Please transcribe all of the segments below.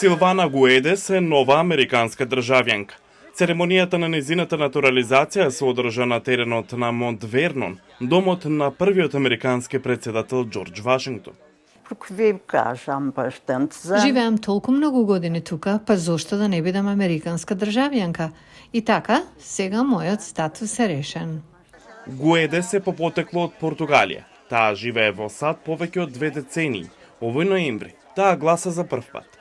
Силвана Гуедес е нова американска државјанка. Церемонијата на незината натурализација се одржа на теренот на Монт Вернон, домот на првиот американски претседател Џорџ Вашингтон. Живеам толку многу години тука, па зошто да не бидам американска државјанка? И така, сега мојот статус е решен. Гуедес е по потекло од Португалија. Таа живее во САД повеќе од 2 децении. Овој ноември таа гласа за прв пат.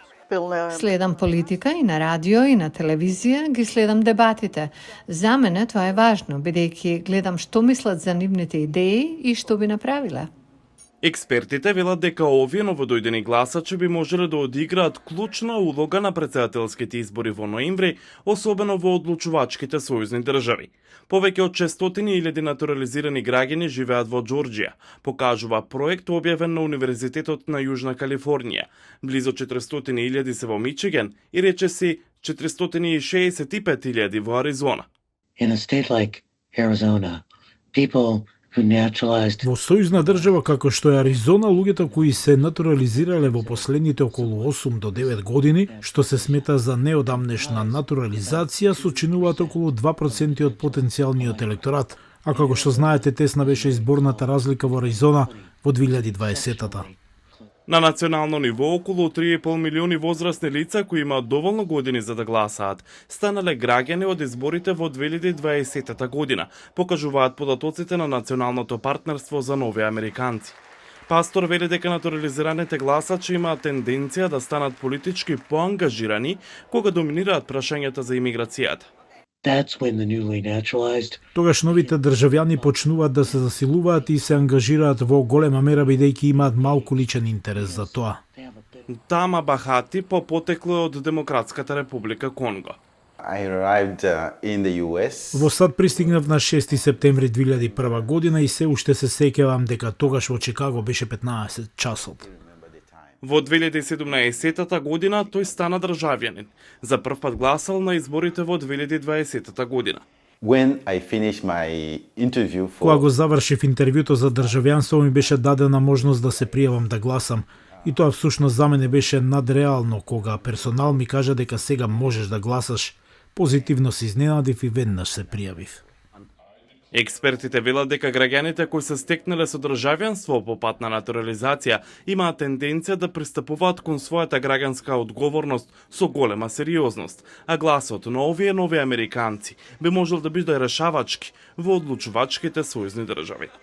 Следам политика и на радио и на телевизија, ги следам дебатите. За мене тоа е важно, бидејќи гледам што мислат за нивните идеи и што би направиле. Експертите велат дека овие новодојдени гласачи би можеле да одиграат клучна улога на претседателските избори во ноември, особено во одлучувачките сојузни држави. Повеќе од 600.000 натурализирани граѓани живеат во Џорџија, покажува проект објавен на Универзитетот на Јужна Калифорнија. Близу 400.000 се во Мичиген и речиси 465.000 во Аризона. In a state like Arizona, people Во сојузна држава како што е Аризона, луѓето кои се натурализирале во последните околу 8 до 9 години, што се смета за неодамнешна натурализација, сочинуваат околу 2% од потенцијалниот електорат, а како што знаете, тесна беше изборната разлика во Аризона во 2020-та. На национално ниво, околу 3,5 милиони возрастни лица кои имаат доволно години за да гласаат, станале граѓани од изборите во 2020 година, покажуваат податоците на Националното партнерство за нови американци. Пастор вели дека натурализираните гласачи имаат тенденција да станат политички поангажирани кога доминираат прашањата за имиграцијата. Тогаш новите државјани почнуваат да се засилуваат и се ангажираат во голема мера бидејќи имаат малку личен интерес за тоа. Тама Бахати по потекло од Демократската република Конго. Во САД пристигнав на 6 септември 2001 година и се уште се сеќавам дека тогаш во Чикаго беше 15 часот. Во 2017 година тој стана државјанин. За прв пат гласал на изборите во 2020 година. Кога го завршив интервјуто за државјанство, ми беше дадена можност да се пријавам да гласам. И тоа всушност за мене беше надреално кога персонал ми кажа дека сега можеш да гласаш. Позитивно се изненадив и веднаш се пријавив. Експертите велат дека граѓаните кои се стекнале со државјанство по пат на натурализација имаат тенденција да пристапуваат кон својата граѓанска одговорност со голема сериозност, а гласот на овие нови американци би можел да биде решавачки во одлучувачките сојузни држави.